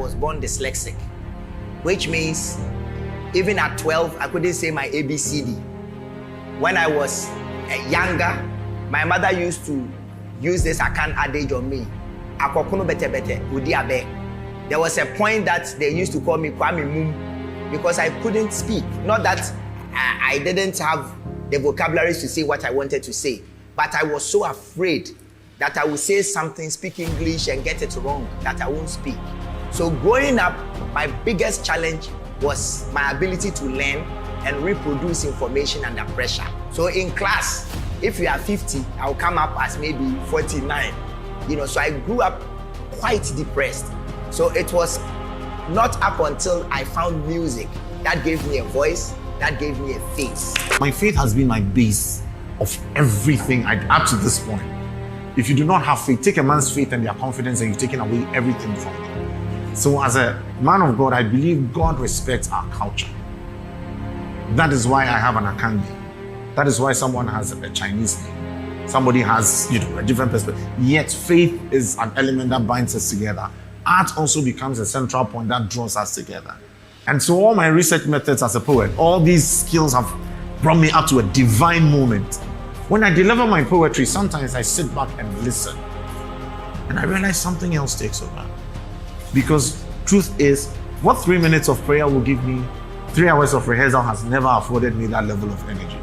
was born dyslexic, which means even at 12, I couldn't say my ABCD. When I was younger, my mother used to use this Akan adage on me. Akokuno bete bete, udi abe. There was a point that they used to call me Kwame Mum because I couldn't speak. Not that I didn't have the vocabularies to say what I wanted to say, but I was so afraid that I would say something, speak English and get it wrong, that I won't speak. So growing up, my biggest challenge was my ability to learn and reproduce information under pressure. So in class, if you are 50, I'll come up as maybe 49. So I grew up quite depressed. So it was not up until I found music that gave me a voice, that gave me a face. My faith has been my base of everything up to this point. If you do not have faith, take a man's faith and their confidence and you've taken away everything from them. So as a man of God, I believe God respects our culture. That is why I have an Akangi. That is why someone has a Chinese name. Somebody has, a different perspective. Yet faith is an element that binds us together. Art also becomes a central point that draws us together. And so all my research methods as a poet, all these skills have brought me up to a divine moment. When I deliver my poetry, sometimes I sit back and listen. And I realize something else takes over. Because truth is, what 3 minutes of prayer will give me, 3 hours of rehearsal has never afforded me that level of energy.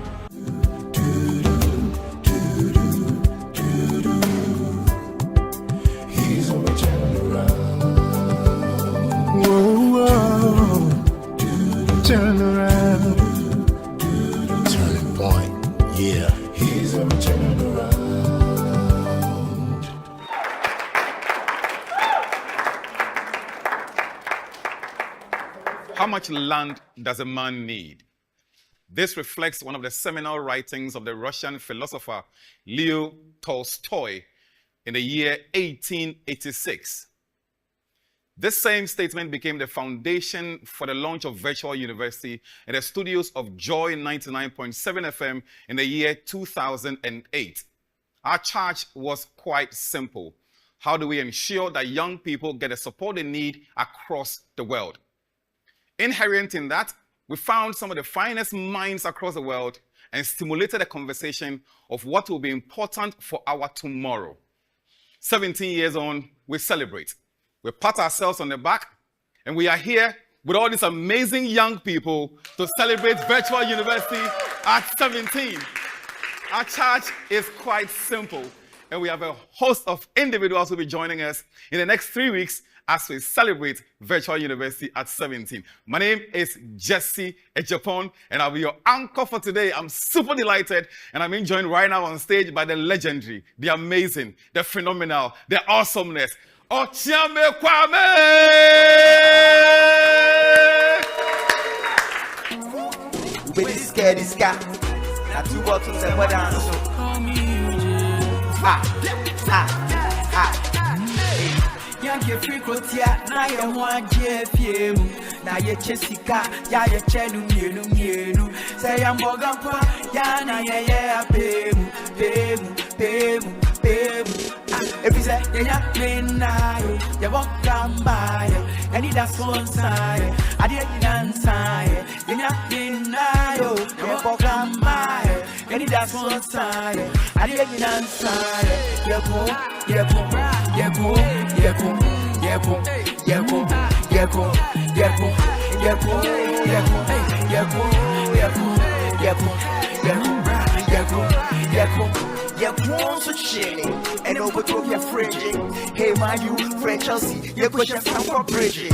Turn around. Turning point, yeah. He's a turn around. How much land does a man need? This reflects one of the seminal writings of the Russian philosopher Leo Tolstoy in the year 1886. This same statement became the foundation for the launch of Virtual University in the studios of Joy 99.7 FM in the year 2008. Our charge was quite simple. How do we ensure that young people get the support they need across the world? Inherent in that, we found some of the finest minds across the world and stimulated a conversation of what will be important for our tomorrow. 17 years on, we celebrate. We pat ourselves on the back, and we are here with all these amazing young people to celebrate Virtual University at 17. Our charge is quite simple, and we have a host of individuals who will be joining us in the next 3 weeks as we celebrate Virtual University at 17. My name is Jesse Ejapon, and I'll be your anchor for today. I'm super delighted, and I'm being joined right now on stage by the legendary, the amazing, the phenomenal, the awesomeness, Okyeame Kwame! When it's scared, it's got not two bottles and what dance. Yange frikotia na ye mwaje fiemu na ye chesika ya ye chenu mienu say yamboga kwa ya na ye apemu if you say ya menayo ya bokambayo and that's one side I didn't answer ya menayo ya bokambayo and that's one side I didn't answer so chilly, and over to your fridge. Hey, man, you French Chelsea, your question from bridge.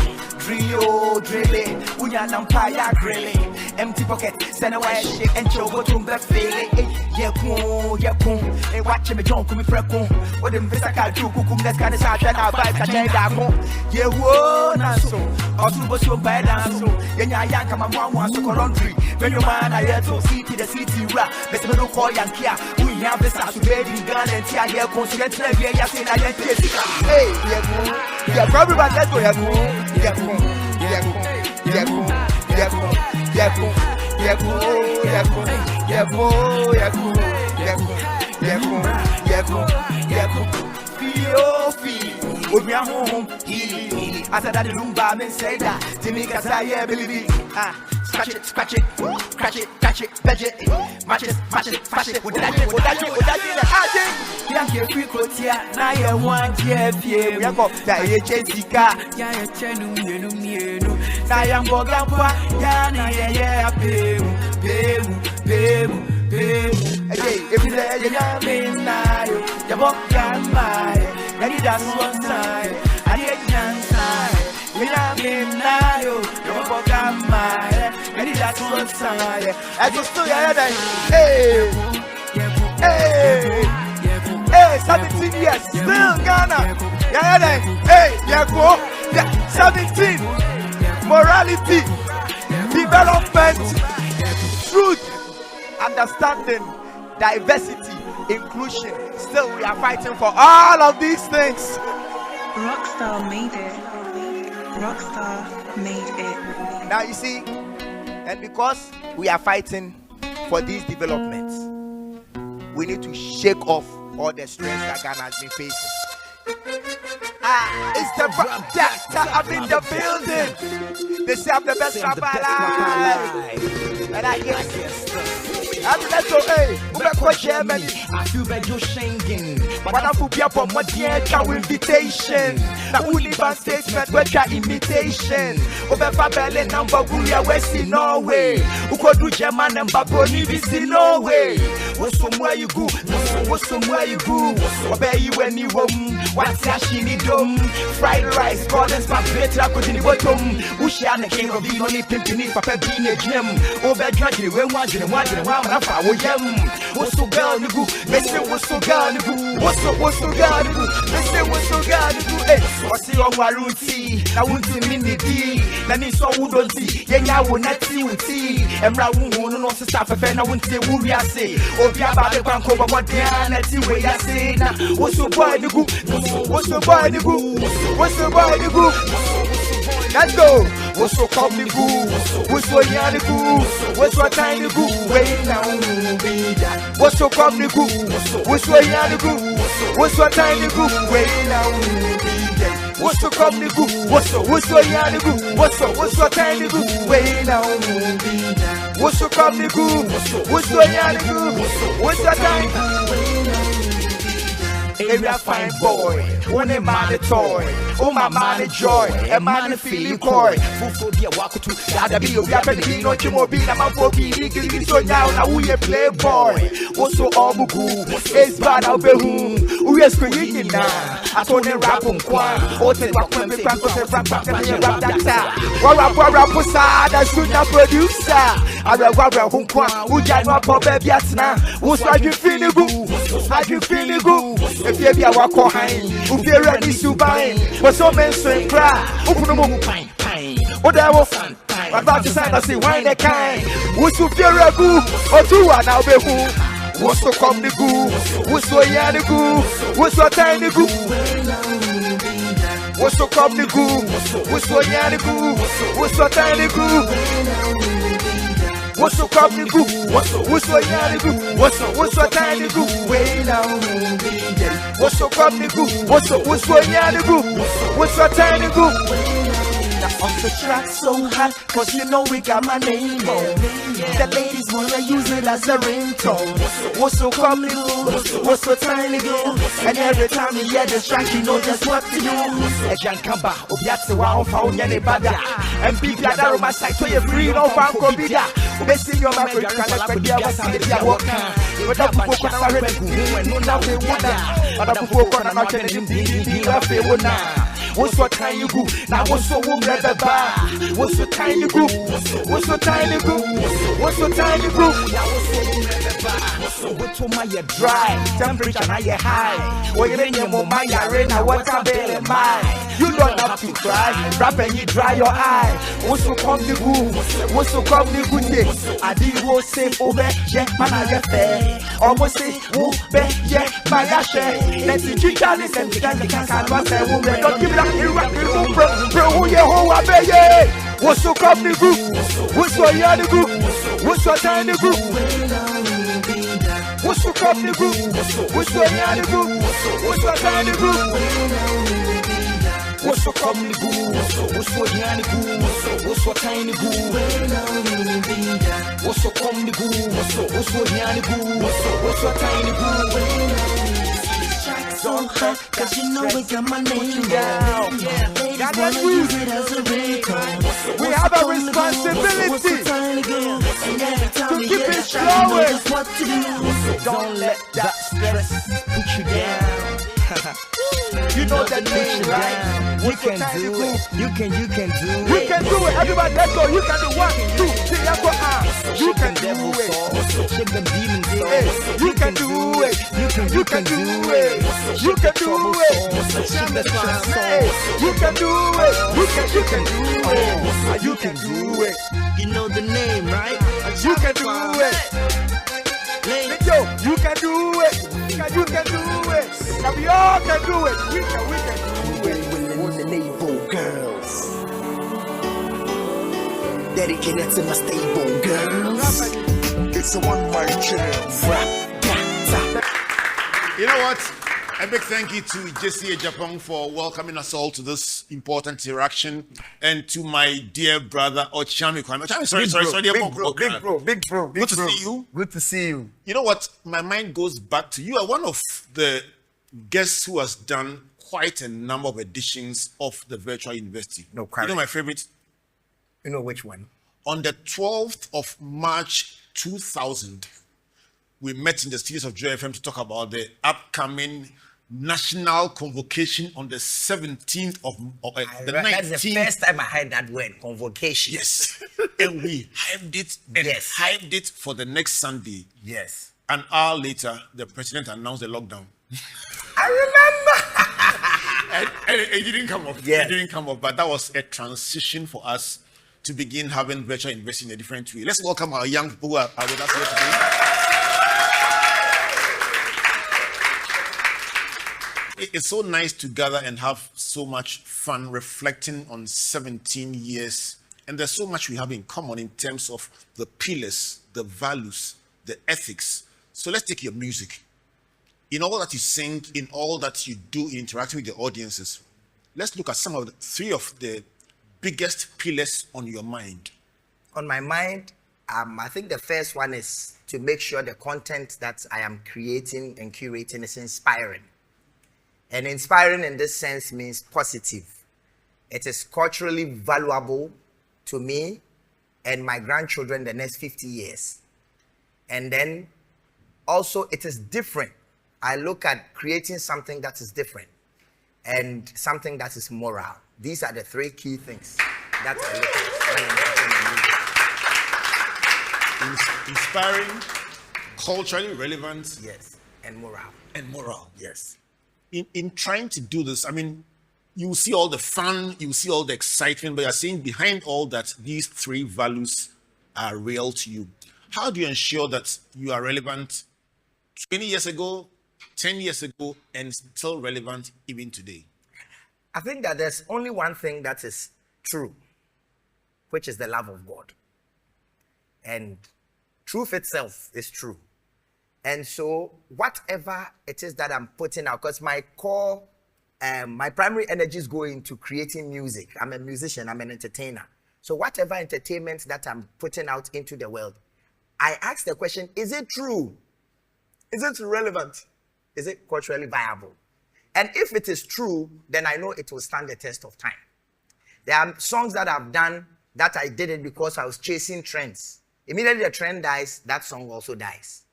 Drilling, we are Empire grilling. Empty pocket, send away shit and choke to the feeling. And watch me jump me preco. What the physical do, cook, that's kind of sad, and I buy a yeah, whoa, so. Or to was your bad answer. Yan come on, wants to laundry. When your man, I had to see the city rap. Let's me look for Yankia. We have this house to bed in gun and tear here, constant. Hey, yeah, probably about that way. I said that the lumba men say that. Timmy Kasa, yeah, believe it. Scratch it, scratch it, scratch it, catch it, veg it, match it, fash it, would that you can't get free quotia, now you want yeah, we are got that Jessica, yeah, now I'm Bogapa, yeah, every day you're being now, you're walking by, and it does one side, I didn't side. You're walking by, and it does one side. I just do hey, 17 years, still Ghana. Go, 17. Morality, development, truth, understanding, diversity, inclusion. Still, we are fighting for all of these things. Rockstar made it. Rockstar made it. Now you see, and because we are fighting for these developments, we need to shake off all the stress that Ghana has been facing. It's the doctor up in the building. They say I'm the best rapper alive. And I guess I'm let's go, hey, Uber Germany. I feel bad you're singing. But I'm for people, my dear, cow invitation. Now, only band statement, where your imitation. Over Babel number, we are West in Norway. Who could do German and Baboni, this in Norway. What's somewhere you go? What's somewhere you go? Obey you when you home. What's Yashini Dome? Fried rice, gardens, my better, I couldn't bottom. Ushan, the king of the only pimping for being a gem. Over Dragon, we're watching and watching around. What's so girl, you go? Let's say what's so girl, you go? What's so girl, you go? Let's say what's so girl, you go? Hey, what's your warranty? I won't see me D. Let me saw who don't see. Yeah, I will not see with tea. And Rawu won't know to stop a fan. I won't say who we are say. Oh, be about the bank over what they are. Let's see where I say now. What's so boy, you go? What's so boy, you go? What's so boy, you go? Let's go. What's so come the goo? What's so young the goo? What's so tiny goo? Wait now, be that. What's so come the goo? What's so young the goo? What's so tiny goo? Wait now, be that. What's so come the goo? What's so young the goo? What's so tiny goo? Wait now, be that. What's so come the goo? What's so young the goo? What's so tiny goo? Area fine boy, one a man a toy, oh my man a joy, a man a feeling coy. Fufu be a walk to that be a rapid no chimobi, a man for be so now we a playboy. Also all bugu, it's bad out the room. We are screaming now. I told them rap on Kwan, or take back when we rap that. What I should not producer. I will rap on Kwan, who got no pop Vietnam. Who's like you feeling good? How you feeling good? If you be a walk behind, if you're ready to buy, but some men say cry, open the moon pine. What I was about to sign, I say, why the kind? What's to fear a goo or two are now be who? What's to come the goo? What's so young the goo? What's so tiny goo? What's to come the goo? What's so young the goo? What's so tiny goo? What's so come the goo? What's so young the goo? What's so tiny goo? Way down. What's so come the goo? What's so young the goo? What's so tiny goo? Now on the track so hot, cause you know we got my name on. The ladies wanna use it as a ringtone. What's so come the goo? What's so tiny goo? And every time you hear the track, you know just what to do. A jankamba, obiatse wa onfa onyane bada. And big yada on my side, so you free no fan ko bida. Obesi your man, you can like be a wasi be a waka. But up for kona ready goo, and no now we wada. But up for kona na chene di rafe wona. What's so tiny goo? Now what's so brother bar? What's so tiny goo? What's so tiny goo? What's so tiny goo? Now what's so brother bar? What's so wet on my dry? Temperature now you high. Or you in your mama arena, what a belly mine. You don't have to cry, rap and you dry your eye. What's so come the goo? What's so come the good? I did what say over, yeah, man, I get fair. Almost say, whoop, yeah, my gosh, let's see, you can listen to the can't say, don't give it up, you rock, bro, you hold up, yeah. What's so come the goo? What's so young the goo? What's so tiny goo? What's so come the goo? What's so young the goo? What's so tiny goo? What's so comely goo? What's so yanny goo? What's so tiny goo? What's so comely goo? What's so yanny goo? What's so tiny goo? So hot, cause you know we got my name down. Ladies wanna use it as a ringtone. We have a responsibility to keep it flowing. What to do. Don't let that stress put you down. You know that name, right? You can do it. You can do it. You can do it. Everybody, let's go. You can do 1, 2, 3, let's go. You can do it. Shake them demons. You can do it. You can do it. You can do it. Shake the fire. You can do it. You can do it. You can do it. You know the name, right? You can do it. Yo, you can do it. You can do it. Now we all can do it. We can do it. Willing the naval girls. Dedicated to my stable girls. It's a one-mic jam. You know what? A big thank you to Jesse Japan for welcoming us all to this important interaction, and to my dear brother Okyeame Kwame. Big bro. Good to see you. Good to see you. You know what? My mind goes back to you are one of the guests who has done quite a number of editions of the virtual university. No, you correct. know my favorite? You know which one? On the 12th of March 2000, we met in the studios of Joy FM to talk about the upcoming national convocation on the 17th of the 19th. That's the first time I heard that word, convocation. Yes. And we hyped it and Yes. hyped it for the next Sunday. Yes. An hour later, the president announced the lockdown. I remember. and it didn't come off. Yes. It didn't come off, but that was a transition for us to begin having virtual investing in a different way. Let's welcome our young people who are with us here today. It's so nice to gather and have so much fun reflecting on 17 years. And there's so much we have in common in terms of the pillars, the values, the ethics. So let's take your music. In all that you sing, in all that you do in interacting with the audiences, let's look at some of the 3 of the biggest pillars on your mind. On my mind, I think the first one is to make sure the content that I am creating and curating is inspiring. And inspiring in this sense means positive. It is culturally valuable to me and my grandchildren the next 50 years. And then also it is different. I look at creating something that is different and something that is moral. These are the 3 key things that I look at. Inspiring, culturally relevant. Yes, and moral. And moral. Yes. In trying to do this, I mean, you see all the fun, you see all the excitement, but you're saying behind all that, these 3 values are real to you. How do you ensure that you are relevant 20 years ago, 10 years ago, and still relevant even today? I think that there's only one thing that is true, which is the love of God. And truth itself is true. And so whatever it is that I'm putting out, because my core, my primary energy is going to creating music. I'm a musician, I'm an entertainer. So whatever entertainment that I'm putting out into the world, I ask the question, is it true? Is it relevant? Is it culturally viable? And if it is true, then I know it will stand the test of time. There are songs that I've done that I did it because I was chasing trends. Immediately the trend dies, that song also dies.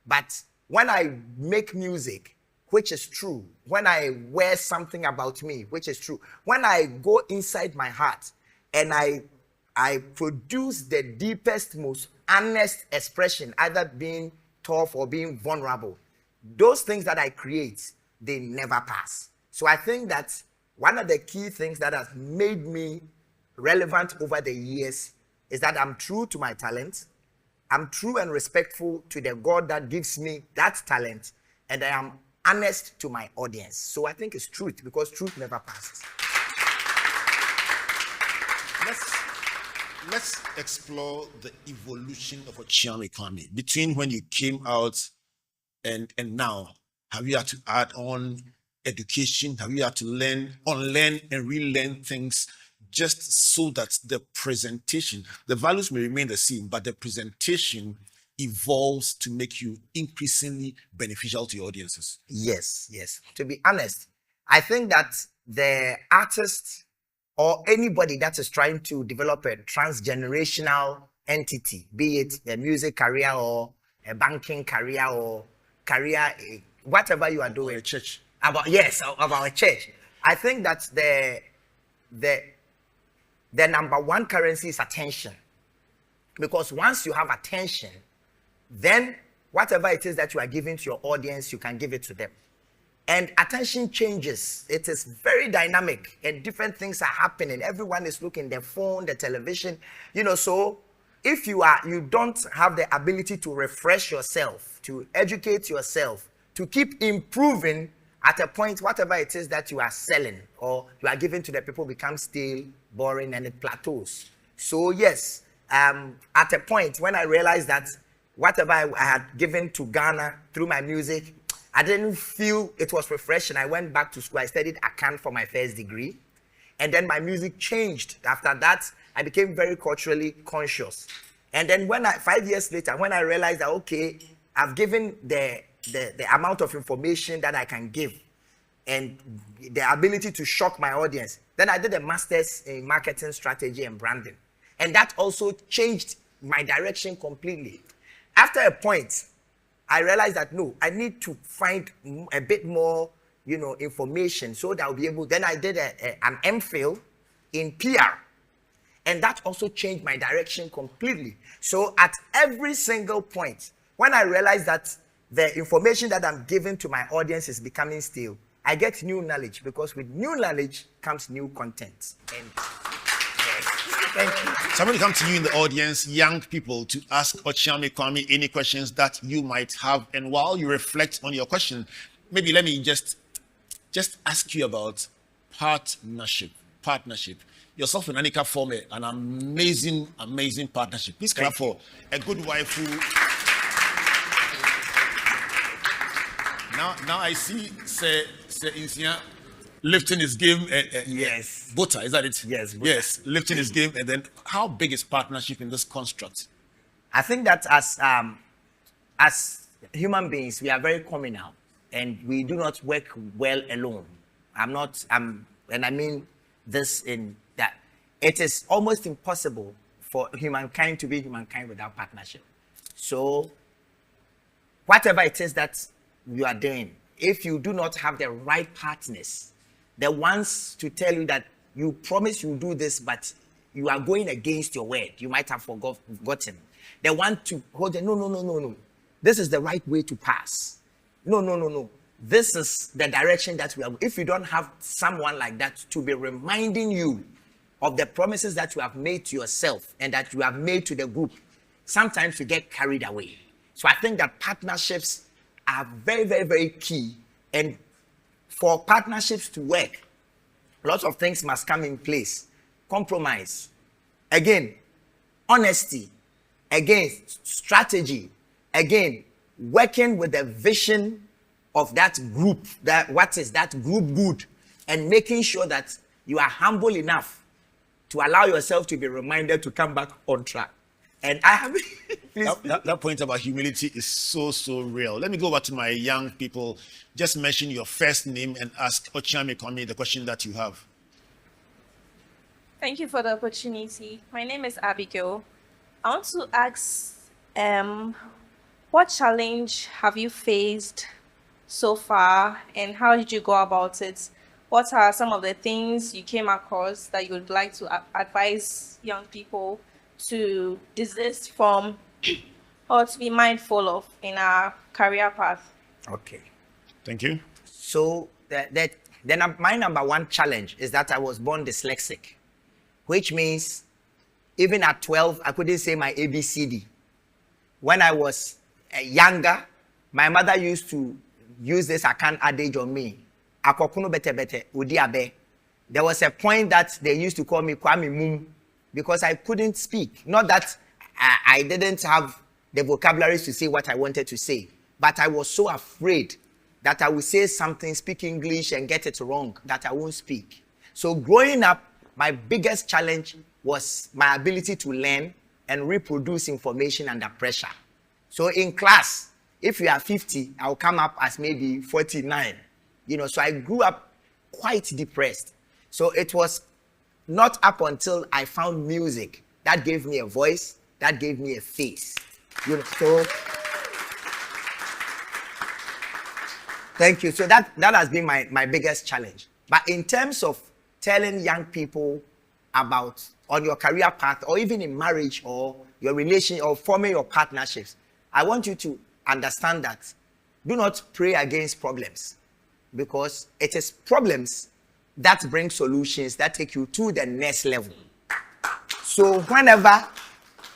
But when I make music, which is true, when I wear something about me, which is true, when I go inside my heart and I produce the deepest, most honest expression, either being tough or being vulnerable, those things that I create, they never pass. So I think that one of the key things that has made me relevant over the years is that I'm true to my talent. I'm true and respectful to the God that gives me that talent, and I am honest to my audience. So I think it's truth, because truth never passes. Let's explore the evolution of Okyeame Kwame between when you came out and now. Have you had to add on education? Have you had to unlearn and relearn things just so that the presentation, the values may remain the same, but the presentation evolves to make you increasingly beneficial to your audiences? Yes. To be honest, I think that the artist or anybody that is trying to develop a transgenerational entity, be it a music career or a banking career or career, whatever you are doing, a church. About a church. I think that the number one currency is attention, because once you have attention, then whatever it is that you are giving to your audience, you can give it to them. And attention changes. It is very dynamic and different things are happening. Everyone is looking their phone, the television, so if you don't have the ability to refresh yourself, to educate yourself, to keep improving, at a point, whatever it is that you are selling or you are giving to the people becomes stale, boring, and it plateaus. So yes, at a point when I realized that whatever I had given to Ghana through my music, I didn't feel it was refreshing. I went back to school. I studied account for my first degree. And then my music changed. After that, I became very culturally conscious. And then 5 years later, when I realized that, okay, I've given the amount of information that I can give and the ability to shock my audience, then I did a master's in marketing strategy and branding. And that also changed my direction completely. After a point, I realized that no, I need to find a bit more, information so that I'll be able. Then I did an MPhil in PR, and that also changed my direction completely. So at every single point, when I realized that the information that I'm giving to my audience is becoming stale, I get new knowledge, because with new knowledge comes new content. And yes, thank you. Somebody come to you in the audience, young people, to ask Okyeame Kwame any questions that you might have. And while you reflect on your question, maybe let me just ask you about partnership. Yourself and Anika form an amazing partnership. Please clap for a good wife who... Now I see Sir Insia lifting his game. Yes. Butter, is that it? Yes. Butter. Yes, lifting his game. And then how big is partnership in this construct? I think that as human beings, we are very communal and we do not work well alone. And I mean this in that it is almost impossible for humankind to be humankind without partnership. So whatever it is that you are doing, if you do not have the right partners, the ones to tell you that you promise you do this, but you are going against your word, you might have forgotten. They want to hold it. No. This is the right way to pass. No. This is the direction that we are. If you don't have someone like that to be reminding you of the promises that you have made to yourself and that you have made to the group, sometimes you get carried away. So I think that partnerships are very, very, very key. And for partnerships to work, lots of things must come in place. Compromise. Again, honesty. Again, strategy. Again, working with the vision of that group. What is that group good? And making sure that you are humble enough to allow yourself to be reminded to come back on track. And I have that point about humility is so real. Let me go back to my young people. Just mention your first name and ask Okyeame Kwame the question that you have. Thank you for the opportunity. My name is Abigail. I want to ask, what challenge have you faced so far and how did you go about it? What are some of the things you came across that you would like to advise young people to desist from or to be mindful of in our career path? Okay. Thank you. So my number one challenge is that I was born dyslexic, which means even at 12, I couldn't say my ABCD. When I was younger, my mother used to use this account adage on me. Akokuno bete bete, udi abe. There was a point that they used to call me Kwame Mum because I couldn't speak. Not that I didn't have the vocabulary to say what I wanted to say, but I was so afraid that I will say something, speak English and get it wrong, that I won't speak. So growing up, my biggest challenge was my ability to learn and reproduce information under pressure. So in class, if you are 50, I'll come up as maybe 49. So I grew up quite depressed. So it was not up until I found music that gave me a voice, that gave me a face. So thank you. So that has been my biggest challenge. But in terms of telling young people about on your career path, or even in marriage or your relation or forming your partnerships, I want you to understand that do not pray against problems, because it is problems that bring solutions that take you to the next level. So whenever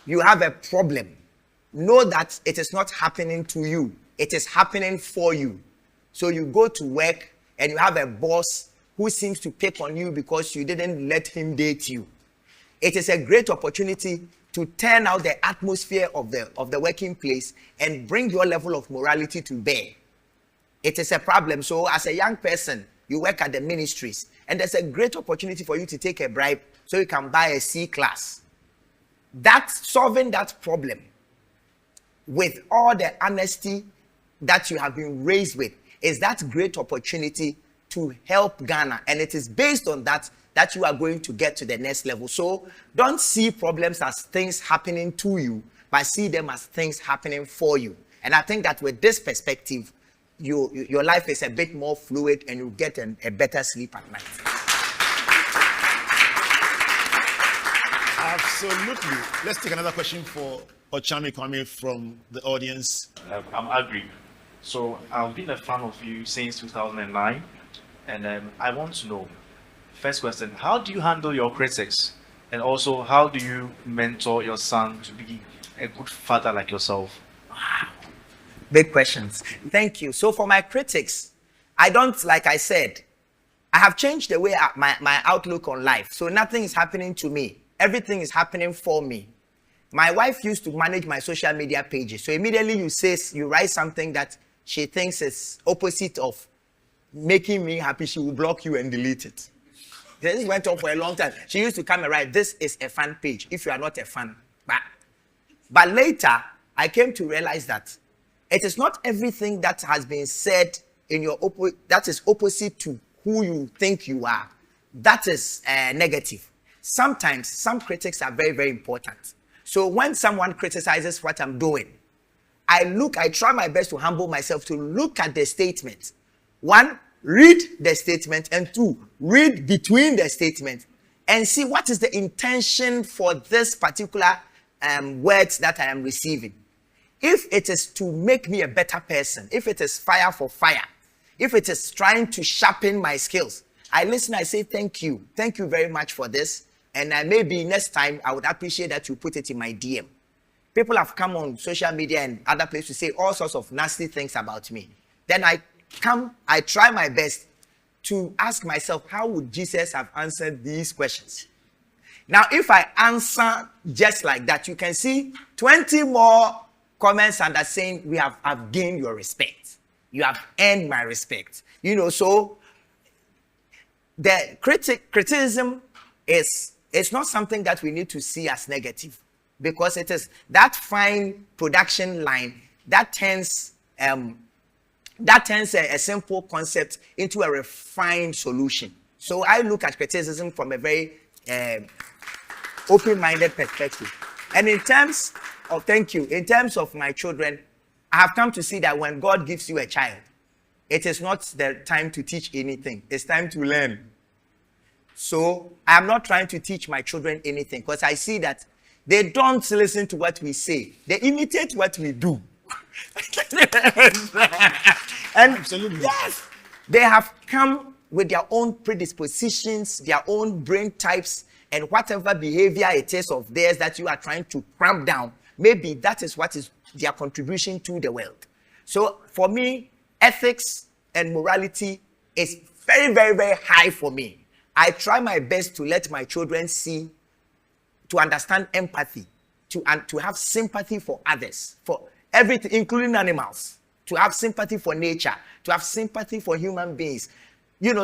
you have a problem, know that it is not happening to you, it is happening for you. So you go to work and you have a boss who seems to pick on you because you didn't let him date you. It is a great opportunity to turn out the atmosphere of the working place and bring your level of morality to bear. It is a problem. So as a young person, you work at the ministries, and there's a great opportunity for you to take a bribe so you can buy a C class. Solving that problem with all the honesty that you have been raised with is that great opportunity to help Ghana. And it is based on that you are going to get to the next level. So don't see problems as things happening to you, but see them as things happening for you. And I think that with this perspective, your life is a bit more fluid and you get a better sleep at night. Absolutely. Let's take another question for Okyeame Kwame from the audience. I'm Agri. So I've been a fan of you since 2009, and I want to know, first question, how do you handle your critics? And also, how do you mentor your son to be a good father like yourself? Wow. Big questions. Thank you. So for my critics, like I said, I have changed the way my outlook on life. So nothing is happening to me. Everything is happening for me. My wife used to manage my social media pages. So immediately you write something that she thinks is opposite of making me happy, she will block you and delete it. This went on for a long time. She used to come and write, this is a fan page, if you are not a fan. But later, I came to realize that it is not everything that has been said that is opposite to who you think you are. That is negative. Sometimes, some critics are very, very important. So when someone criticizes what I'm doing, I try my best to humble myself to look at the statement. One, read the statement, and two, read between the statement and see what is the intention for this particular words that I am receiving. If it is to make me a better person, if it is fire for fire, if it is trying to sharpen my skills, I listen, I say thank you very much for this, and maybe next time I would appreciate that you put it in my DM. People have come on social media and other places to say all sorts of nasty things about me. Then I try my best to ask myself, how would Jesus have answered these questions? Now, if I answer just like that, you can see 20 more comments under saying, I've gained your respect. You have earned my respect. So the criticism it's not something that we need to see as negative, because it is that fine production line that turns a simple concept into a refined solution. So I look at criticism from a very open-minded perspective. And in terms of my children, I have come to see that when God gives you a child, it is not the time to teach anything. It's time to learn. So I am not trying to teach my children anything, because I see that they don't listen to what we say. They imitate what we do. And absolutely. Yes, they have come with their own predispositions, their own brain types, and whatever behavior it is of theirs that you are trying to cramp down, maybe that is what is their contribution to the world. So for me, ethics and morality is very, very, very high for me. I try my best to let my children see, to understand empathy, to have sympathy for others, for everything, including animals. to have sympathy for nature, to have sympathy for human beings.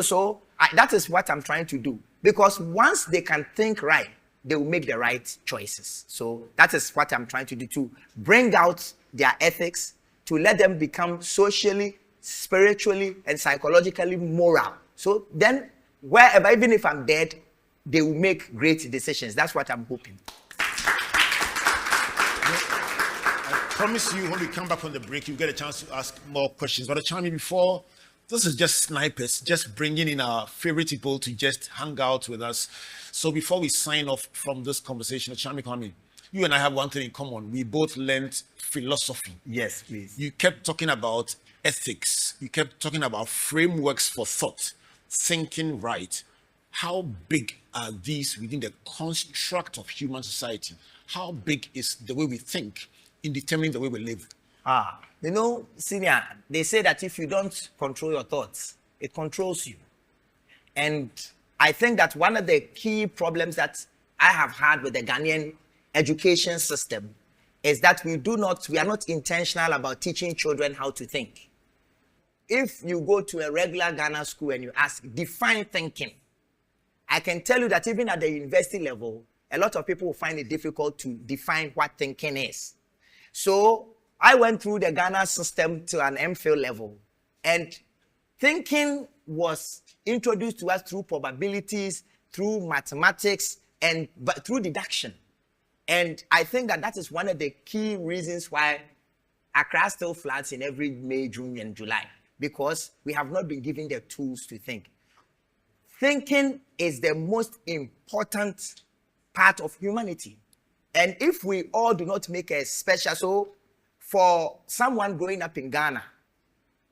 So that is what I'm trying to do. Because once they can think right, they will make the right choices. So that is what I'm trying to do, to bring out their ethics, to let them become socially, spiritually, and psychologically moral. So then, wherever, even if I'm dead, they will make great decisions. That's what I'm hoping. I promise you, when we come back from the break, you get a chance to ask more questions. But Okyeame, before, this is just snipers, just bringing in our favorite people to just hang out with us. So before we sign off from this conversation, Okyeame Kwame, you and I have one thing in common. We both learned philosophy. Yes, please. You kept talking about ethics. You kept talking about frameworks for thought, thinking right. How big are these within the construct of human society? How big is the way we think in determining the way we live? Senior, they say that if you don't control your thoughts, it controls you. And I think that one of the key problems that I have had with the Ghanaian education system is that we are not intentional about teaching children how to think. If you go to a regular Ghana school and you ask, define thinking, I can tell you that even at the university level, a lot of people will find it difficult to define what thinking is. So I went through the Ghana system to an MPhil level, and thinking was introduced to us through probabilities, through mathematics, but through deduction. And I think that is one of the key reasons why Accra still floods in every May, June, and July, because we have not been given the tools to think. Thinking is the most important part of humanity. And if we all do not make a special, so for someone growing up in Ghana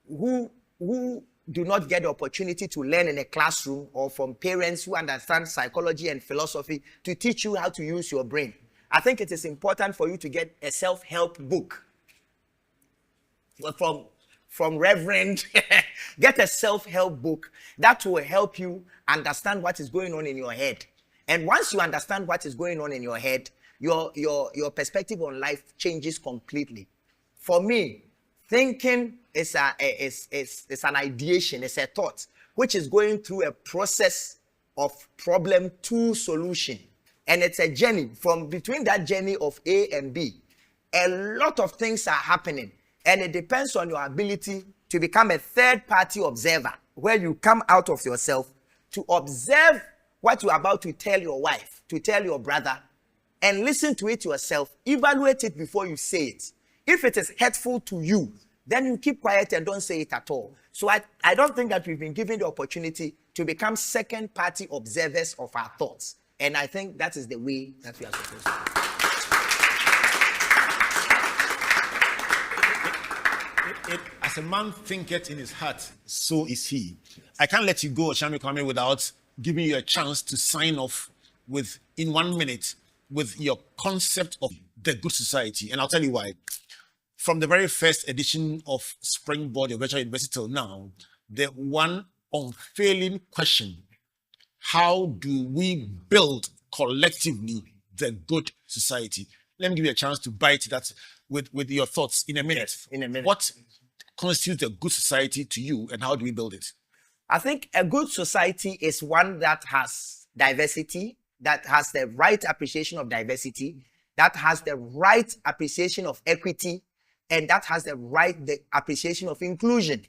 who do not get the opportunity to learn in a classroom, or from parents who understand psychology and philosophy to teach you how to use your brain, I think it is important for you to get a self-help book from Reverend. Get a self-help book that will help you understand what is going on in your head. And once you understand what is going on in your head, your perspective on life changes completely. For me, thinking is an ideation, it's a thought, which is going through a process of problem to solution. And it's a journey. From between that journey of A and B, a lot of things are happening. And it depends on your ability to become a third-party observer, where you come out of yourself to observe what you're about to tell your wife, to tell your brother, and listen to it yourself. Evaluate it before you say it. If it is hurtful to you, then you keep quiet and don't say it at all. So I don't think that we've been given the opportunity to become second-party observers of our thoughts. And I think that is the way that we are supposed to. As a man thinketh in his heart, so is he. I can't let you go, Okyeame Kwame, without giving you a chance to sign off in 1 minute with your concept of the good society. And I'll tell you why. From the very first edition of Springboard, your virtual university, till now, the one unfailing question: how do we build collectively the good society? Let me give you a chance to bite that with your thoughts in a minute. Yes, in a minute. What constitutes a good society to you, and how do we build it? I think a good society is one that has diversity, that has the right appreciation of diversity, that has the right appreciation of equity, and that has the appreciation of inclusion.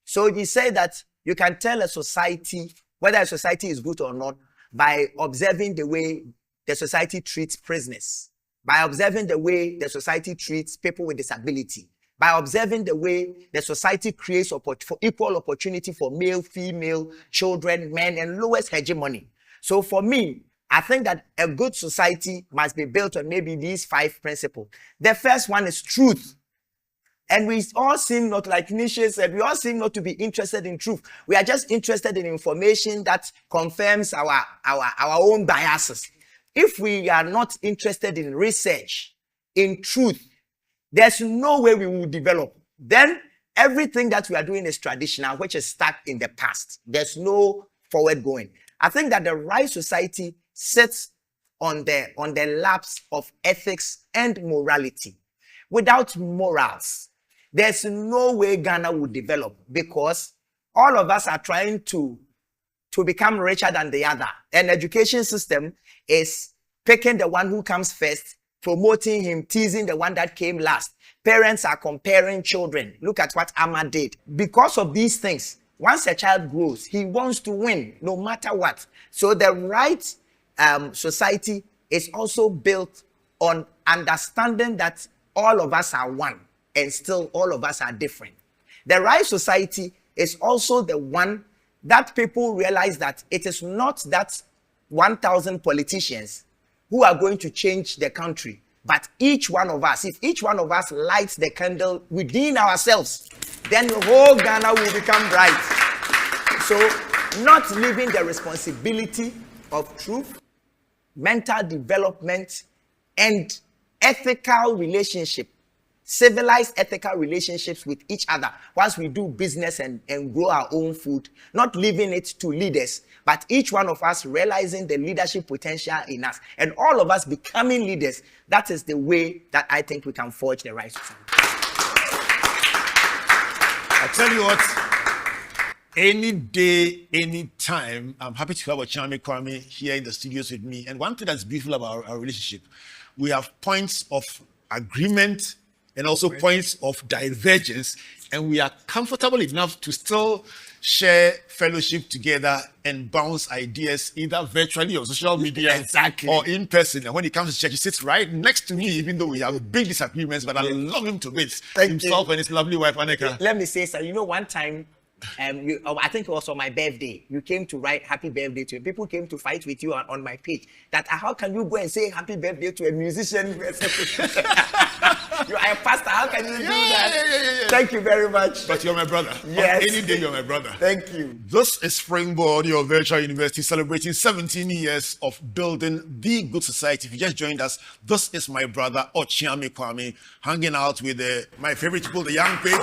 So you say that you can tell a society whether a society is good or not by observing the way the society treats prisoners, by observing the way the society treats people with disability, by observing the way the society creates for equal opportunity for male, female, children, men, and lowest hegemony. So for me, I think that a good society must be built on maybe these 5 principles. The first one is truth. And we all seem not, like Nietzsche said, we all seem not to be interested in truth. We are just interested in information that confirms our own biases. If we are not interested in research, in truth, there's no way we will develop. Then everything that we are doing is traditional, which is stuck in the past. There's no forward going. I think that the right society sits on the laps of ethics and morality. Without morals, there's no way Ghana will develop, because all of us are trying to become richer than the other. An education system is picking the one who comes first, promoting him, teasing the one that came last. Parents are comparing children. Look at what Amma did. Because of these things, once a child grows, he wants to win no matter what. So the right society is also built on understanding that all of us are one and still all of us are different. The right society is also the one that people realize that it is not that 1,000 politicians who are going to change the country, but each one of us. If each one of us lights the candle within ourselves, then the whole Ghana will become bright. So, not leaving the responsibility of truth, mental development, and ethical relationship, civilized ethical relationships with each other once we do business and grow our own food, not leaving it to leaders, but each one of us realizing the leadership potential in us and all of us becoming leaders. That is the way that I think we can forge the right society. I tell you what, any day, any time, I'm happy to have Okyeame Kwame here in the studios with me. And one thing that's beautiful about our relationship, we have points of agreement and also points of divergence, and we are comfortable enough to still share fellowship together and bounce ideas either virtually or social media or in person. And when he comes to church, he sits right next to me, even though we have big disagreements, but I love him to bits. Himself and his lovely wife, Aneka. Let me say, sir, you know, one time, I think it was on my birthday, you came to write happy birthday to me. People came to fight with you on my page that how can you go and say happy birthday to a musician? You are a pastor, how can you do that? Yeah. Thank you very much. But you're my brother. Yes. Any day you're my brother. Thank you. This is Springboard, your virtual university, celebrating 17 years of building the good society. If you just joined us, this is my brother Okyeame Kwame, hanging out with my favorite people, the young people.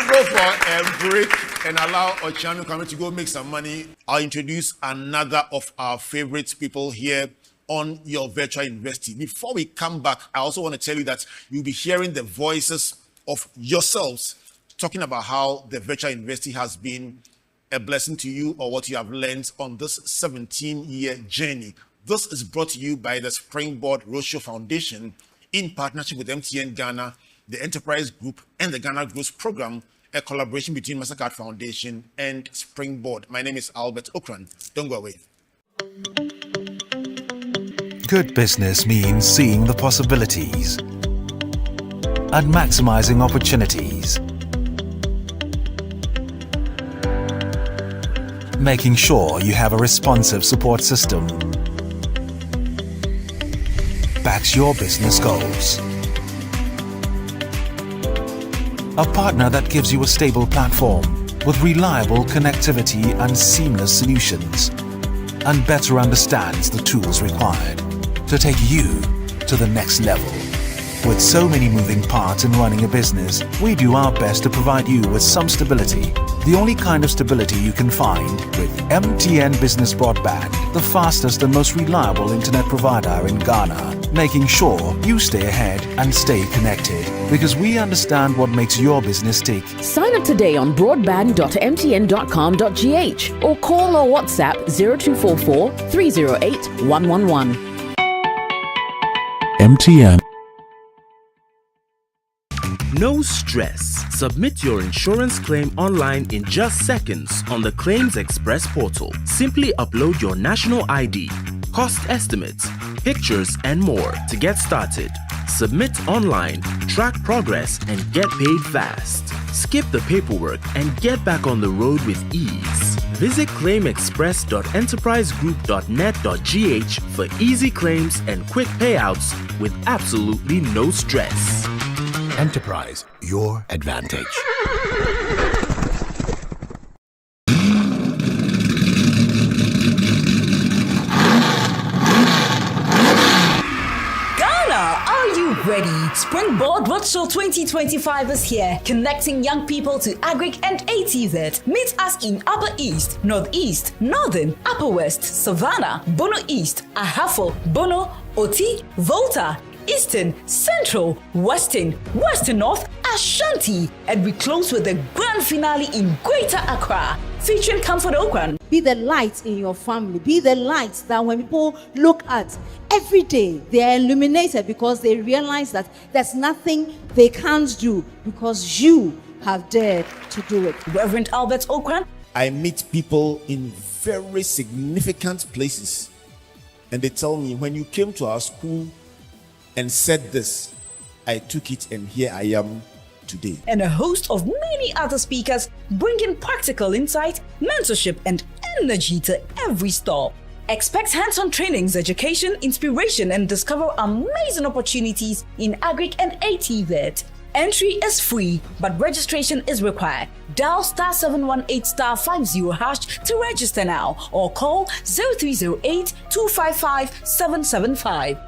Go for a break and allow Okyeame Kwame to go make some money. I'll introduce another of our favorite people here on your virtual university. Before we come back, I also want to tell you that you'll be hearing the voices of yourselves talking about how the virtual university has been a blessing to you or what you have learned on this 17-year journey. This is brought to you by the Springboard Roadshow Foundation in partnership with MTN Ghana, the Enterprise Group, and the Ghana Growth Program, a collaboration between Mastercard Foundation and Springboard. My name is Albert Okran. Don't go away. Good business means seeing the possibilities and maximizing opportunities. Making sure you have a responsive support system backs your business goals. A partner that gives you a stable platform with reliable connectivity and seamless solutions, and better understands the tools required to take you to the next level. With so many moving parts in running a business, we do our best to provide you with some stability. The only kind of stability you can find with MTN Business Broadband, the fastest and most reliable internet provider in Ghana, making sure you stay ahead and stay connected, because we understand what makes your business tick. Sign up today on broadband.mtn.com.gh or call or WhatsApp 0244 308 111. MTN. No stress. Submit your insurance claim online in just seconds on the Claims Express portal. Simply upload your national ID, cost estimates, pictures, and more to get started. Submit online, track progress, and get paid fast. Skip the paperwork and get back on the road with ease. Visit claimexpress.enterprisegroup.net.gh for easy claims and quick payouts with absolutely no stress. Enterprise, your advantage. Ready. Springboard Roadshow 2025 is here, connecting young people to Agric and ATZ. Meet us in Upper East, Northeast, Northern, Upper West, Savannah, Bono East, Ahafo, Bono, Oti, Volta, Eastern, Central, Western, Western North, Ashanti, and we close with the grand finale in Greater Accra, featuring Comfort Okran. Be the light in your family. Be the light that when people look at every day, they are illuminated because they realize that there's nothing they can't do because you have dared to do it. Reverend Albert Okran. I meet people in very significant places, and they tell me, when you came to our school and said this, I took it and here I am today. And a host of many other speakers bringing practical insight, mentorship, and energy to every stop. Expect hands-on trainings, education, inspiration, and discover amazing opportunities in Agric and ATVET. Entry is free, but registration is required. Dial *718*50# to register now or call 0308-255-775.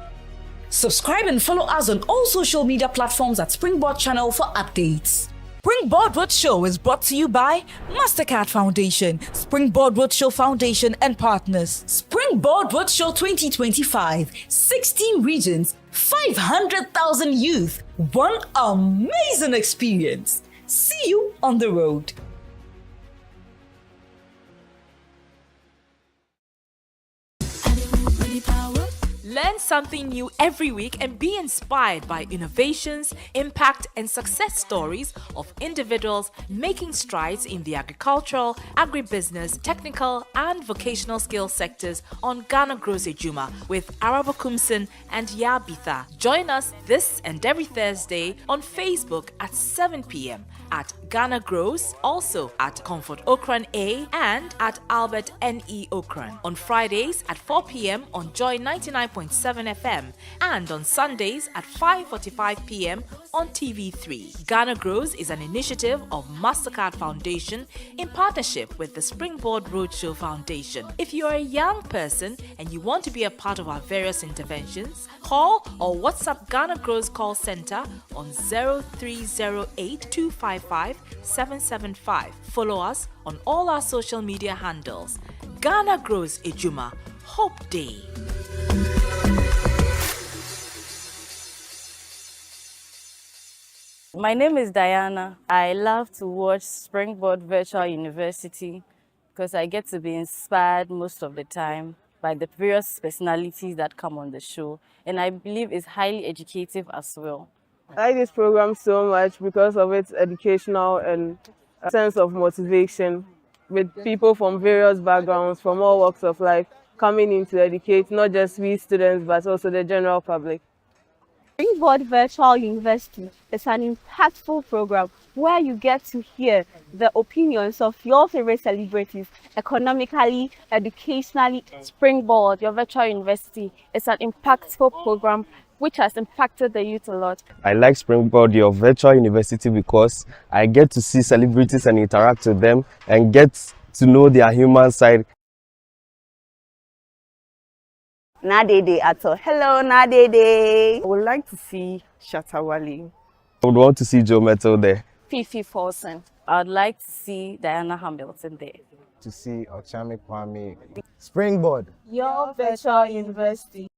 Subscribe and follow us on all social media platforms at Springboard channel for updates. Springboard Roadshow is brought to you by Mastercard Foundation, Springboard Roadshow Foundation and partners. Springboard Roadshow 2025, 16 regions, 500,000 youth, one amazing experience. See you on the road. Learn something new every week and be inspired by innovations, impact, and success stories of individuals making strides in the agricultural, agribusiness, technical, and vocational skills sectors on Ghana Grows Ejuma with Arabo Kumsin and Yabitha. Join us this and every Thursday on Facebook at 7 p.m. at Ghana Grows, also at Comfort Okran A and at Albert N.E. Okran. On Fridays at 4 p.m. on Joy 99.7 FM and on Sundays at 5:45 p.m. on TV3. Ghana Grows is an initiative of Mastercard Foundation in partnership with the Springboard Roadshow Foundation. If you are a young person and you want to be a part of our various interventions, call or WhatsApp Ghana Grows call center on 0308-255-775. Follow us on all our social media handles. Ghana Grows Ejuma. Hope Day. My name is Diana. I love to watch Springboard Virtual University because I get to be inspired most of the time by the various personalities that come on the show, and I believe it's highly educative as well. I like this program so much because of its educational and a sense of motivation with people from various backgrounds, from all walks of life, coming in to educate not just we students but also the general public. Springboard Virtual University is an impactful program where you get to hear the opinions of your favorite celebrities economically, educationally. Springboard, your virtual university, is an impactful program which has impacted the youth a lot. I like Springboard, your virtual university, because I get to see celebrities and interact with them and get to know their human side. Nadede Ato. Hello, Nadede. I would like to see Shatawali. I would want to see Joe Metal there. Fifi Folsom. I'd like to see Diana Hamilton there. To see Okyeame Kwame. Springboard, your virtual university.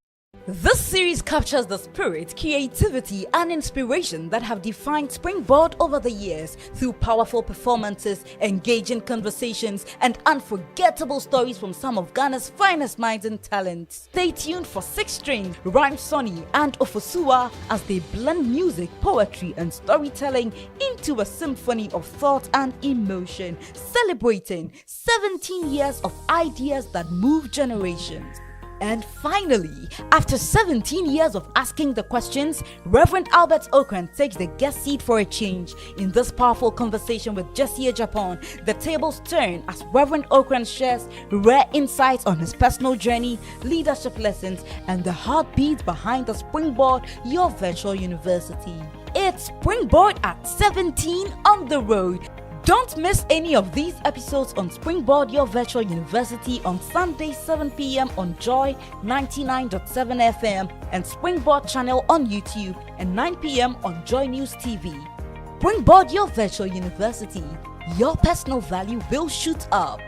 This series captures the spirit, creativity, and inspiration that have defined Springboard over the years through powerful performances, engaging conversations, and unforgettable stories from some of Ghana's finest minds and talents. Stay tuned for 6 String, Rhyme Sonny, and Ofosua as they blend music, poetry, and storytelling into a symphony of thought and emotion, celebrating 17 years of ideas that move generations. And finally, after 17 years of asking the questions, Reverend Albert Okran takes the guest seat for a change. In this powerful conversation with Jesse Japan, the tables turn as Reverend Okran shares rare insights on his personal journey, leadership lessons, and the heartbeat behind the Springboard, your virtual university. It's Springboard at 17 on the road. Don't miss any of these episodes on Springboard, your virtual university on Sunday 7 p.m. on Joy 99.7 FM and Springboard channel on YouTube and 9 p.m. on Joy News TV. Springboard, your virtual university. Your personal value will shoot up.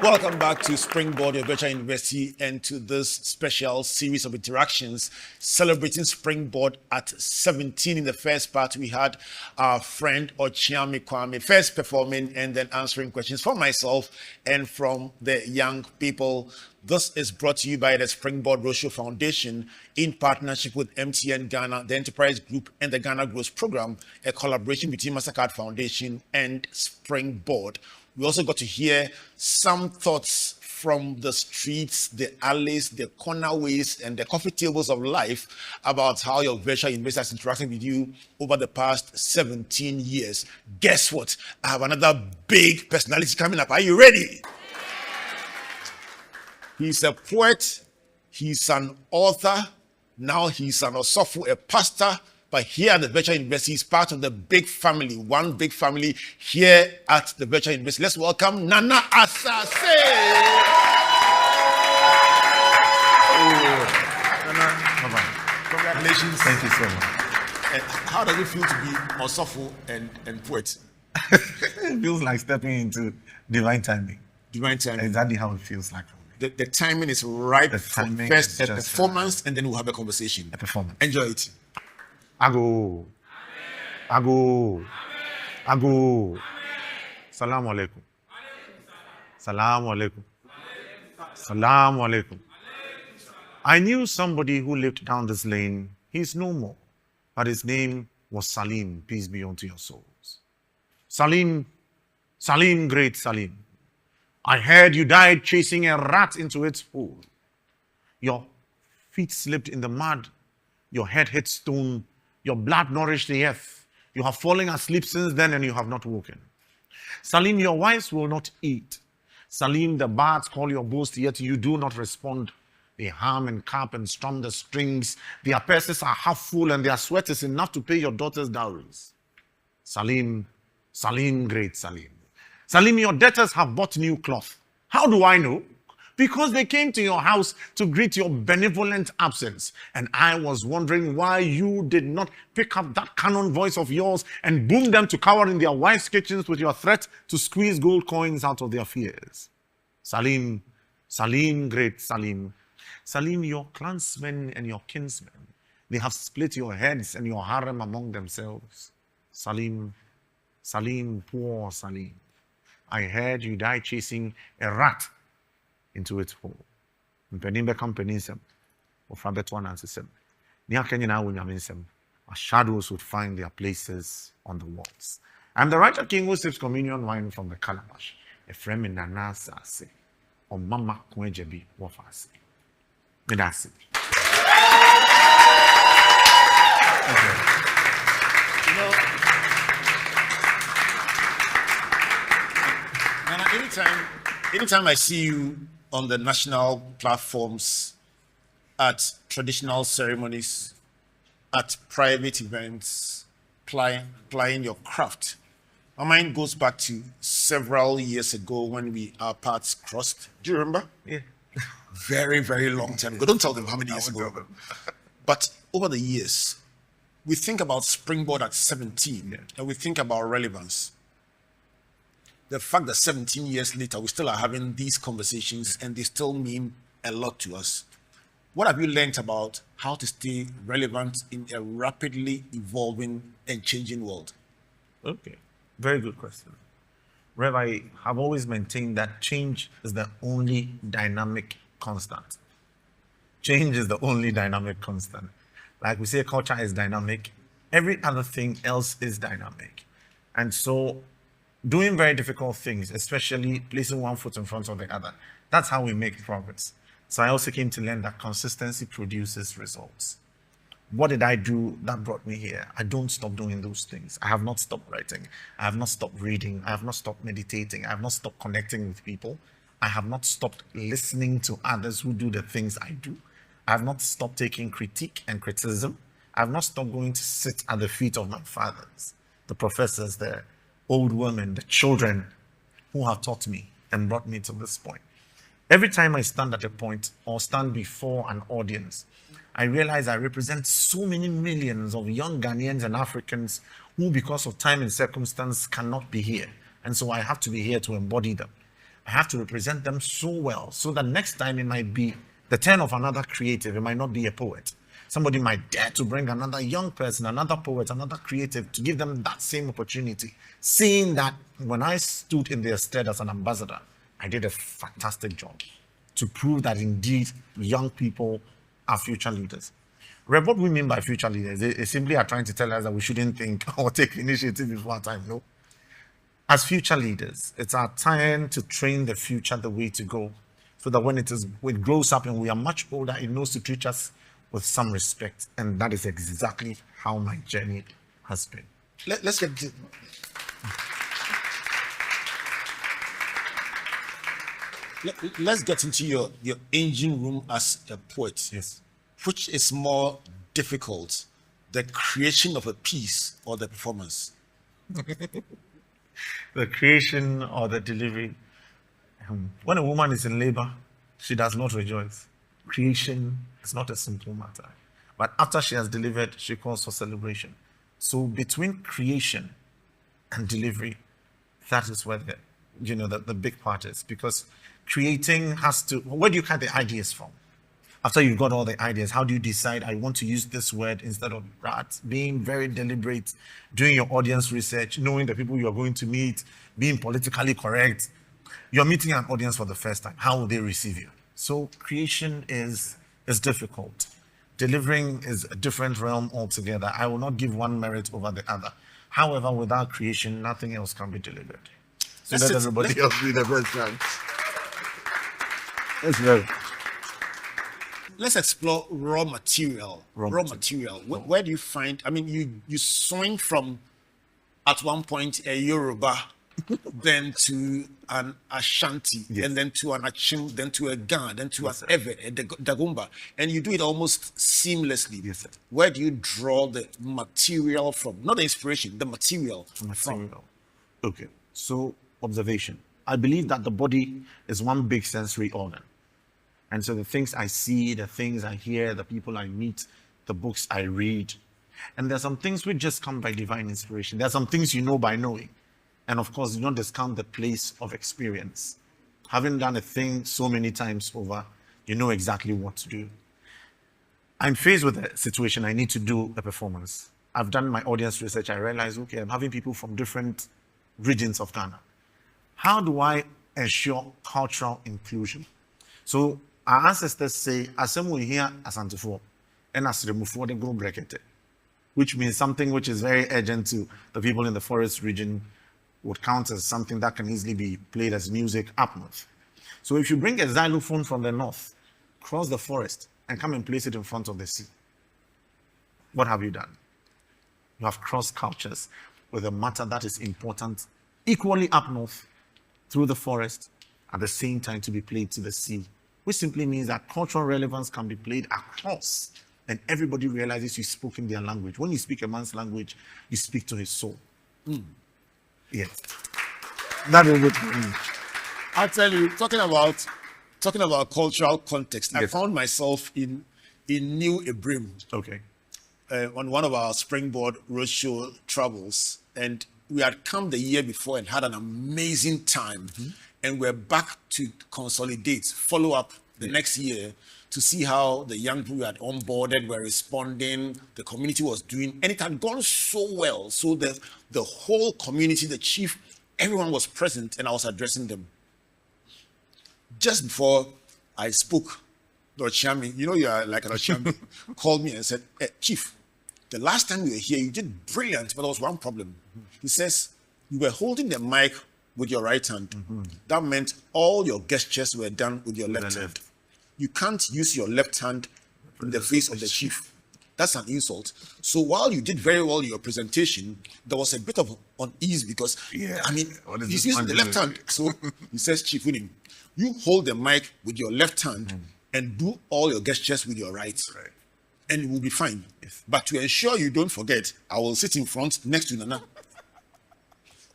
Welcome back to Springboard, your virtual university, and to this special series of interactions celebrating Springboard at 17. In the first part, we had our friend Okyeame Kwame first performing and then answering questions from myself and from the young people. This is brought to you by the Springboard Roadshow Foundation in partnership with MTN Ghana, the Enterprise Group, and the Ghana Growth Program, a collaboration between Mastercard Foundation and Springboard. We also got to hear some thoughts from the streets, the alleys, the cornerways, and the coffee tables of life about how your virtual university has interacted with you over the past 17 years. Guess what? I have another big personality coming up. Are you ready? He's a poet, he's an author, now he's an osofo, a pastor, but here at the Virtual University, he's part of the big family, one big family here at the Virtual University. Let's welcome Nana Asaase. Nana, congratulations. Thank you so much. And how does it feel to be osofo and poet? It feels like stepping into divine timing. Divine timing. Exactly how it feels like. The timing is right The for timing first is a just performance, and then we'll have a conversation. A performance. Enjoy it. Ago. Salamu alaikum. Salamu alaikum. Salamu alaikum. I knew somebody who lived down this lane. He's no more, but his name was Salim. Peace be unto your souls. Salim, great Salim. I heard you died chasing a rat into its hole. Your feet slipped in the mud. Your head hit stone. Your blood nourished the earth. You have fallen asleep since then and you have not woken. Salim, your wives will not eat. Salim, the birds call your boast, yet you do not respond. They hum and carp and strum the strings. Their purses are half full and their sweat is enough to pay your daughter's dowries. Salim, great Salim. Salim, your debtors have bought new cloth. How do I know? Because they came to your house to greet your benevolent absence. And I was wondering why you did not pick up that cannon voice of yours and boom them to cower in their wives' kitchens with your threat to squeeze gold coins out of their fears. Salim, great Salim. Salim, your clansmen and your kinsmen, they have split your heads and your harem among themselves. Salim, poor Salim. I heard you died chasing a rat into its hole. Our shadows would find their places on the walls. I'm the writer king who sips communion wine from the calabash. A friend in Nana Asaase, or Mama Kwejebi Wafase. That's it. Nana, anytime I see you on the national platforms, at traditional ceremonies, at private events, plying your craft, my mind goes back to several years ago when our paths crossed. Do you remember? Yeah. Very, very long time ago. Don't tell them how many years ago. But over the years, we think about Springboard at 17, and we think about relevance. The fact that 17 years later, we still are having these conversations and they still mean a lot to us. What have you learned about how to stay relevant in a rapidly evolving and changing world? Okay, very good question. Rev, I have always maintained that change is the only dynamic constant. Change is the only dynamic constant. Like we say, culture is dynamic. Every other thing else is dynamic. And so doing very difficult things, especially placing one foot in front of the other, that's how we make progress. So I also came to learn that consistency produces results. What did I do that brought me here? I don't stop doing those things. I have not stopped writing. I have not stopped reading. I have not stopped meditating. I have not stopped connecting with people. I have not stopped listening to others who do the things I do. I have not stopped taking critique and criticism. I have not stopped going to sit at the feet of my fathers, the professors, the old women, the children who have taught me and brought me to this point. Every time I stand at a point or stand before an audience, I realize I represent so many millions of young Ghanaians and Africans who, because of time and circumstance, cannot be here. And so I have to be here to embody them. I have to represent them so well so that next time it might be the turn of another creative. It might not be a poet. Somebody might dare to bring another young person, another poet, another creative, to give them that same opportunity. Seeing that when I stood in their stead as an ambassador, I did a fantastic job to prove that indeed young people are future leaders. Rev, what we mean by future leaders? They simply are trying to tell us that we shouldn't think or take initiative before our time. No. As future leaders, it's our time to train the future the way to go, so that when it grows up and we are much older, it knows to treat us with some respect. And that is exactly how my journey has been. Let's get to, let's get into your engine room as a poet. Yes. Which is more difficult, the creation of a piece or the performance? The creation or the delivery. When a woman is in labor, she does not rejoice. Creation is not a simple matter. But after she has delivered, she calls for celebration. So between creation and delivery, that is where the big part is. Because creating has to, where do you get the ideas from? After you've got all the ideas, how do you decide, I want to use this word instead of that? Being very deliberate, doing your audience research, knowing the people you're going to meet, being politically correct. You're meeting an audience for the first time. How will they receive you? So creation is difficult. Delivering is a different realm altogether. I will not give one merit over the other. However, without creation, nothing else can be delivered. So let everybody else be the best chance. Let's go. Let's explore raw material. Raw material. Where do you find? I mean, you swing from at one point a Yoruba, then to an Ashanti, and then to an Achim, then to a Ga, then to an Ewe, a Dagomba, and you do it almost seamlessly. Yes, sir. Where do you draw the material from? Not the inspiration, the material. From. Okay. So observation. I believe that the body is one big sensory organ. And so the things I see, the things I hear, the people I meet, the books I read, and there's some things which just come by divine inspiration. There are some things you know by knowing. And of course, you don't discount the place of experience. Having done a thing so many times over, you know exactly what to do. I'm faced with a situation, I need to do a performance. I've done my audience research, I realize, okay, I'm having people from different regions of Ghana. How do I ensure cultural inclusion? So our ancestors say, "Asemu here asantefo, and asremufo de go brekete," which means something which is very urgent to the people in the forest region would count as something that can easily be played as music up north. So if you bring a xylophone from the north, cross the forest, and come and place it in front of the sea, what have you done? You have crossed cultures with a matter that is important equally up north through the forest at the same time to be played to the sea, which simply means that cultural relevance can be played across and everybody realizes you spoke in their language. When you speak a man's language, you speak to his soul. Yes. That is what it means. I'll tell you, talking about cultural context, I found myself in New Ibrim. Okay. On one of our Springboard roadshow travels, and we had come the year before and had an amazing time, and we're back to consolidate, follow up the next year to see how the young people we had onboarded were responding, the community was doing, and it had gone so well. So the whole community, the chief, everyone was present, and I was addressing them. Just before I spoke, the Okyeame, you know you are like an Okyeame, called me and said, "Hey, Chief, the last time you were here, you did brilliant, but there was one problem." He says, "You were holding the mic with your right hand. That meant all your gestures were done with your left hand. You can't use your left hand in the face of the chief. That's an insult. So while you did very well in your presentation, there was a bit of unease because, he's using the left hand." So he says, "Chief Winning, you hold the mic with your left hand and do all your gestures with your right. And it will be fine. But to ensure you don't forget, I will sit in front next to Nana."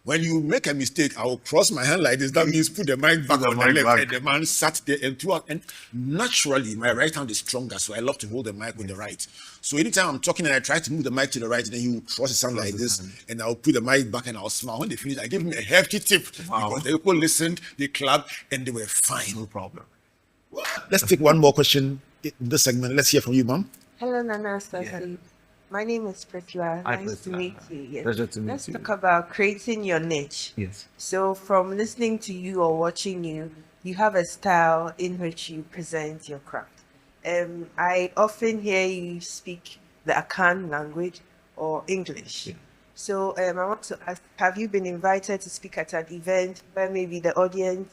When you make a mistake, I will cross my hand like this. That means put the mic back on the left. And the man sat there and throughout. And naturally, my right hand is stronger, so I love to hold the mic with the right. So anytime I'm talking and I try to move the mic to the right, then he will cross his hand like this, and I'll put the mic back and I'll smile. When they finish, I give him a hefty tip because the people listened, they clapped, and they were fine. No problem. Let's take one more question in this segment. Let's hear from you, Mom. Hello, Nana Asaase. My name is Priscilla. Hi, Nice Priscilla. to meet you. Yes. Pleasure to meet Let's you. talk about creating your niche. Yes. So, from listening to you or watching you, you have a style in which you present your craft. I often hear you speak the Akan language or English. So, I want to ask, have you been invited to speak at an event where maybe the audience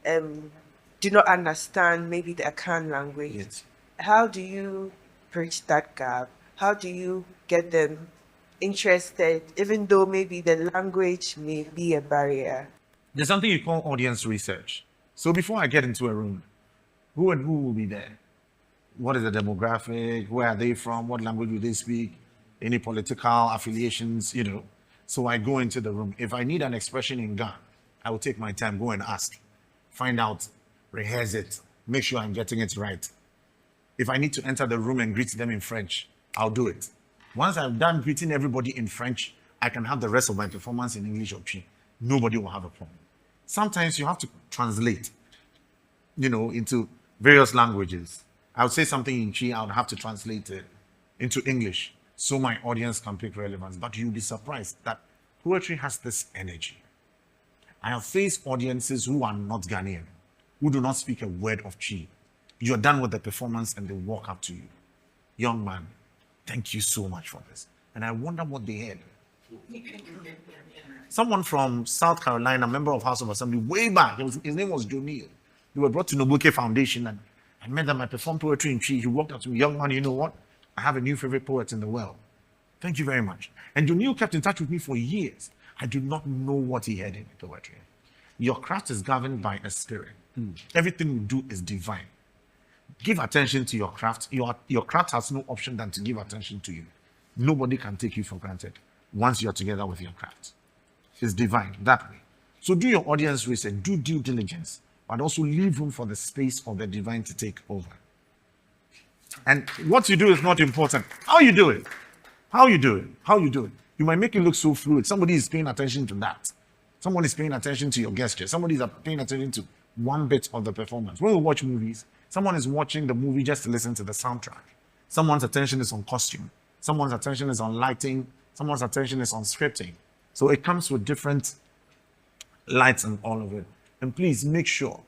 do not understand maybe the Akan language? Yes. How do you bridge that gap? How do you get them interested, even though maybe the language may be a barrier? There's something you call audience research. So before I get into a room, who and who will be there? What is the demographic? Where are they from? What language do they speak? Any political affiliations, you know? So I go into the room. If I need an expression in Ghana, I will take my time, go and ask, find out, rehearse it, make sure I'm getting it right. If I need to enter the room and greet them in French, I'll do it. Once I've done greeting everybody in French, I can have the rest of my performance in English or Chi. Nobody will have a problem. Sometimes you have to translate, you know, into various languages. I would say something in Chi, I would have to translate it into English so my audience can pick relevance. But you'll be surprised that poetry has this energy. I have faced audiences who are not Ghanaian, who do not speak a word of Chi. You're done with the performance and they walk up to you. Young man, thank you so much for this. And I wonder what they heard. Someone from South Carolina, member of House of Assembly, way back, his name was Jonil. They were brought to Nobuke Foundation and I met them, I performed poetry in Chi. He walked up to me, young man, you know what? I have a new favorite poet in the world. Thank you very much. And Jonil kept in touch with me for years. I do not know what he had in poetry. Your craft is governed by a spirit. Everything you do is divine. Give attention to your craft. Your craft has no option than to give attention to you. Nobody can take you for granted once you're together with your craft. It's divine that way. So do your audience research, do due diligence, but also leave room for the space of the divine to take over. And what you do is not important. How you do it. How you do it. How you do it. You might make it look so fluid. Somebody is paying attention to that. Someone is paying attention to your gesture. Somebody is paying attention to one bit of the performance. When we watch movies, someone is watching the movie just to listen to the soundtrack. Someone's attention is on costume. Someone's attention is on lighting. Someone's attention is on scripting. So it comes with different lights and all of it. And please make sure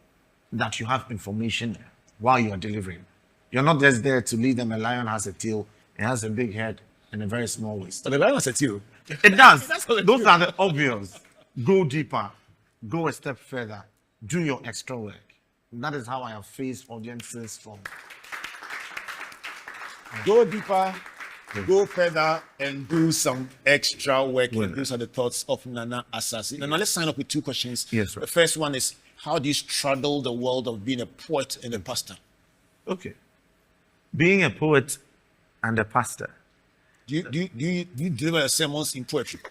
that you have information while you are delivering. You're not just there to lead them. A lion has a tail, it has a big head and a very small waist. But the lion has a tail. It does. Those are the obvious. Go deeper. Go a step further. Do your extra work. That is how I have faced audiences from. Go deeper, go further, and do some extra work. And those are the thoughts of Nana Asaase. Now, let's sign up with two questions. Yes, The first one is, how do you straddle the world of being a poet and a pastor? Okay. Being a poet and a pastor. Do you deliver sermons in poetry?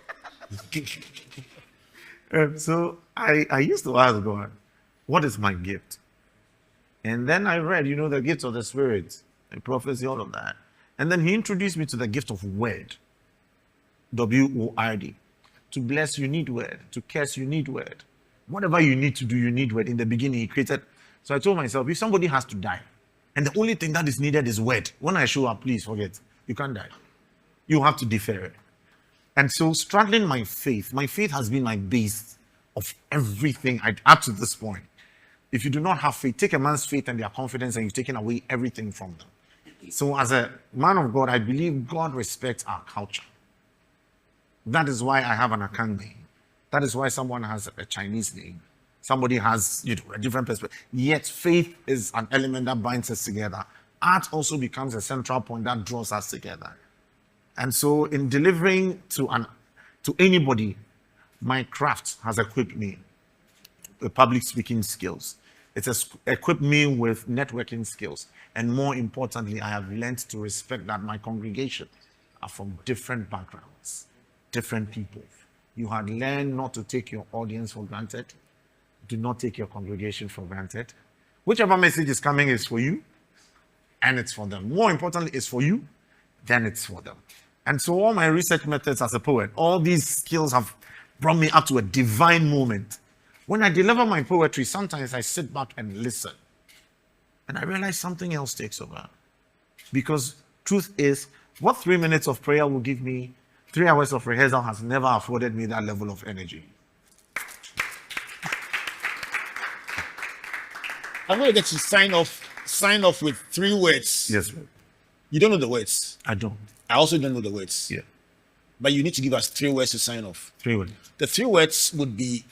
So I used to ask God, what is my gift? And then I read, the gift of the Spirit, and prophecy, all of that. And then he introduced me to the gift of word. W-O-R-D. To bless, you need word. To curse, you need word. Whatever you need to do, you need word. In the beginning, he created. So I told myself, if somebody has to die, and the only thing that is needed is word, when I show up, please forget. You can't die. You have to defer it. And so straddling my faith has been my base of everything up to this point. If you do not have faith, take a man's faith and their confidence and you've taken away everything from them. So as a man of God, I believe God respects our culture. That is why I have an Akan name. That is why someone has a Chinese name. Somebody has, a different perspective. Yet faith is an element that binds us together. Art also becomes a central point that draws us together. And so in delivering to anybody, my craft has equipped me with public speaking skills. It has equipped me with networking skills. And more importantly, I have learned to respect that my congregation are from different backgrounds, different people, you had learned not to take your audience for granted. Do not take your congregation for granted. Whichever message is coming is for you, and it's for them. More importantly, it's for you, then it's for them. And so all my research methods as a poet, all these skills have brought me up to a divine moment. When I deliver my poetry, sometimes I sit back and listen. And I realize something else takes over. Because truth is, what 3 minutes of prayer will give me, 3 hours of rehearsal has never afforded me that level of energy. I'm going to get you sign off with 3 words. Yes, sir. You don't know the words. I don't. I also don't know the words. Yeah. But you need to give us 3 words to sign off. 3 words. The 3 words would be,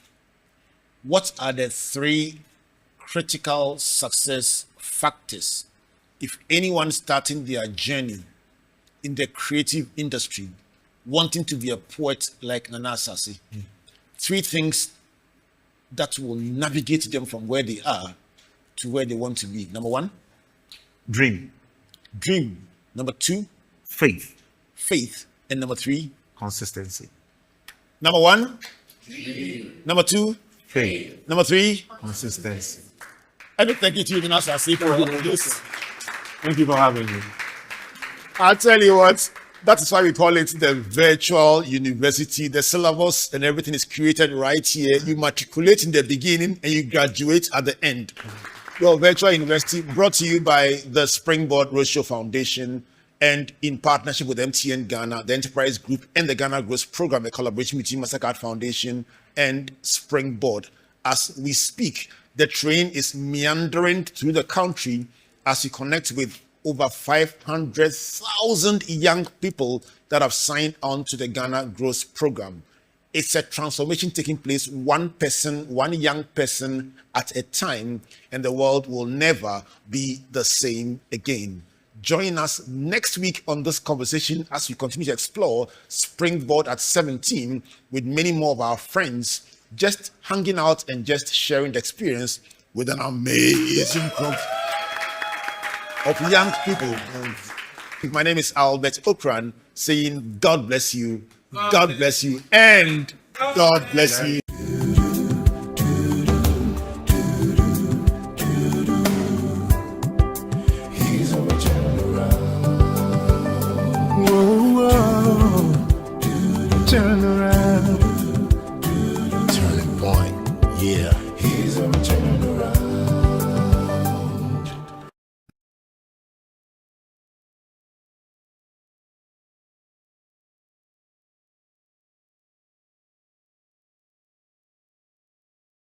what are the 3 critical success factors if anyone starting their journey in the creative industry, wanting to be a poet like Nana Asaase? 3 things that will navigate them from where they are to where they want to be. Number 1, dream. Dream. Number 2, faith. Faith. And number 3, consistency. Number 1, dream. Number 2, faith. Number 3, consistency. I don't thank you to you, Nana Asaase, for doing this. Thank you for having me. I'll tell you what, that is why we call it the virtual university. The syllabus and everything is created right here. You matriculate in the beginning and you graduate at the end. Your virtual university brought to you by the Springboard Roadshow Foundation and in partnership with MTN Ghana, the Enterprise Group, and the Ghana Growth Program, a collaboration between Mastercard Foundation and Springboard. As we speak, the train is meandering through the country as we connect with over 500,000 young people that have signed on to the Ghana Growth Program. It's a transformation taking place, one person, one young person at a time, and the world will never be the same again. Join us next week on this conversation as we continue to explore Springboard at 17 with many more of our friends, just hanging out and just sharing the experience with an amazing group of young people. My name is Albert Okran, saying God bless you, God bless you, and God bless you.